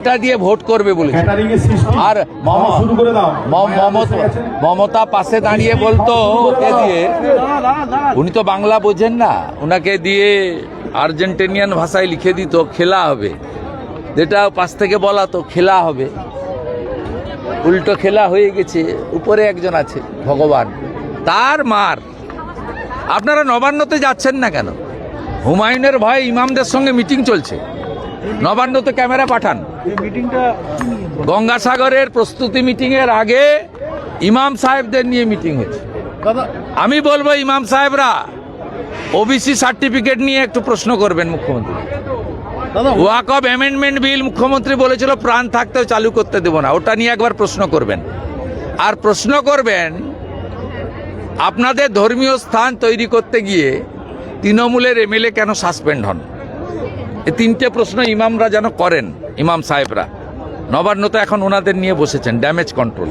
এটা দিয়ে ভোট করবে বলেছে। আর মমতা পাশে দাঁড়িয়ে বলতো ওকে দিয়ে, উনি তো বাংলা বোঝেন না, ওনাকে দিয়ে আর্জেন্টিনিয়ান ভাষায় লিখে দিত খেলা হবে, যেটা পাশ থেকে বলা তো খেলা হবে, উল্টো খেলা হয়ে গেছে। উপরে একজন আছে ভগবান, তার মার। আপনারা নবান্নতে যাচ্ছেন না কেন? হুমায়ুনের ভয়ে ইমামদের সঙ্গে মিটিং চলছে, নবান্নতে ক্যামেরা পাঠান। গঙ্গাসাগরের প্রস্তুতি মিটিং এর আগে ইমাম সাহেবদের নিয়ে মিটিং হয়েছে। আমি বলবো ইমাম সাহেবরা ওবিসি সার্টিফিকেট নিয়ে একটু প্রশ্ন করবেন মুখ্যমন্ত্রী। ওয়াকফ অ্যামেন্ডমেন্ট বিল মুখ্যমন্ত্রী বলেছিল প্রাণ থাকতেও চালু করতে দেব না, ওটা নিয়ে একবার প্রশ্ন করবেন। আর প্রশ্ন করবেন আপনাদের ধর্মীয় স্থান তৈরি করতে গিয়ে তৃণমূলের এমএলএ কেন সাসপেন্ড হন। এই তিনটে প্রশ্ন ইমামরা যেন করেন, ইমাম সাহেবরা। নবান্নতে এখন ওনাদের নিয়ে বসেছেন, ড্যামেজ কন্ট্রোল।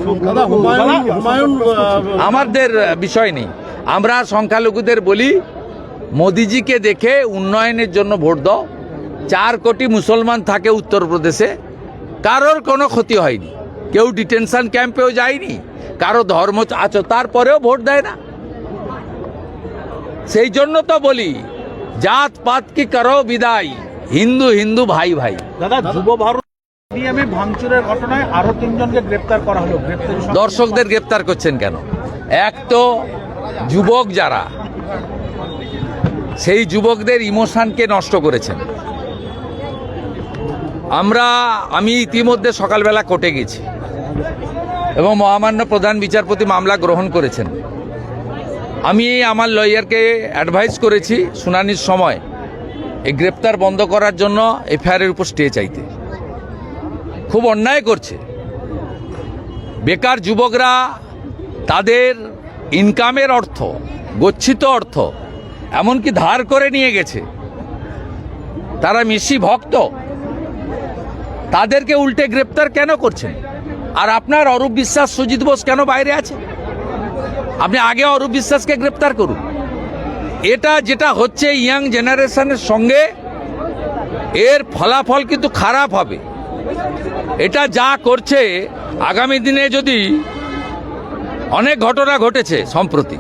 আমাদের বিষয় নেই, আমরা সংখ্যালঘুদের বলি মোদিজিকে দেখে উন্নয়নের জন্য ভোট দাও। 4 কোটি মুসলমান থাকে উত্তরপ্রদেশে, কারোর কোনো ক্ষতি হয়নি, কেউ ডিটেনশন ক্যাম্পেও যায়নি, কারো ধর্ম আছে তারপরেও ভোট দেয় না। সেই জন্য তো বলি জাত পাত কি করো বিদায়, হিন্দু হিন্দু ভাই ভাই। দাদা, যুব ভারত ভাঙচুরের ঘটনায় আরো 3 জনকে গ্রেপ্তার করা হলো। দর্শকদের গ্রেপ্তার করছেন কেন? এক তো যুবক যারা, সেই যুবকদের ইমোশনকে নষ্ট করেছেন। আমি ইতিমধ্যে সকালবেলা কোর্টে গেছি এবং মহামান্য প্রধান বিচারপতি মামলা গ্রহণ করেছেন। আমি আমার লয়ারকে অ্যাডভাইস করেছি শুনানির সময় এই গ্রেপ্তার বন্ধ করার জন্য এফআইআরের উপর স্টে চাইতে। খুব অন্যায় করছে। বেকার যুবকরা তাদের ইনকামের অর্থ, গচ্ছিত অর্থ এমনকি ধার করে নিয়ে গেছে। তারা মেসি ভক্ত, তাদেরকে উল্টে গ্রেপ্তার কেন করছেন? আর আপনার অরূপ বিশ্বাস, সুজিত বোস কেন বাইরে আছে? আপনি আগে অরূপ বিশ্বাসকে গ্রেপ্তার করুন। এটা যেটা হচ্ছে ইয়াং জেনারেশনের সঙ্গে, এর ফলাফল কিন্তু খারাপ হবে। এটা যা করছে আগামী দিনে যদি অনেক ঘটনা ঘটেছে সম্প্রতি,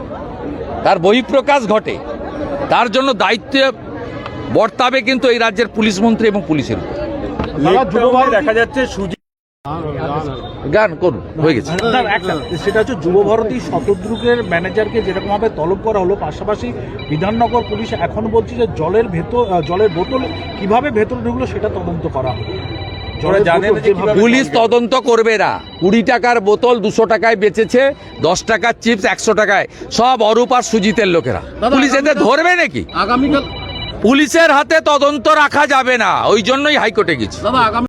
তার বহিঃপ্রকাশ ঘটে, তার জন্য দায়িত্ব বর্তাবে কিন্তু এই রাজ্যের পুলিশ মন্ত্রী এবং পুলিশের উপর। দেখা যাচ্ছে গান করুন হয়ে গেছে। সেটা হচ্ছে যুব ভারতী শতদ্রুগের ম্যানেজারকে যেরকম ভাবে তলব করা হলো, পাশাপাশি বিধাননগর পুলিশ এখন বলছে যে জলের বোতল কিভাবে ভেতরে ঢুকলো সেটা তদন্ত করা হবে। পুলিশ তদন্ত করবে না। 20 টাকার বোতল 200 টাকায় বেচেছে, 10 টাকার চিপস 100 টাকায়, সব অরূপ আর সুজিতের লোকেরা। পুলিশ এদের ধরবে নাকি? আগামীকাল পুলিশের হাতে তদন্ত রাখা যাবে না, ওই জন্যই হাইকোর্টে গেছি।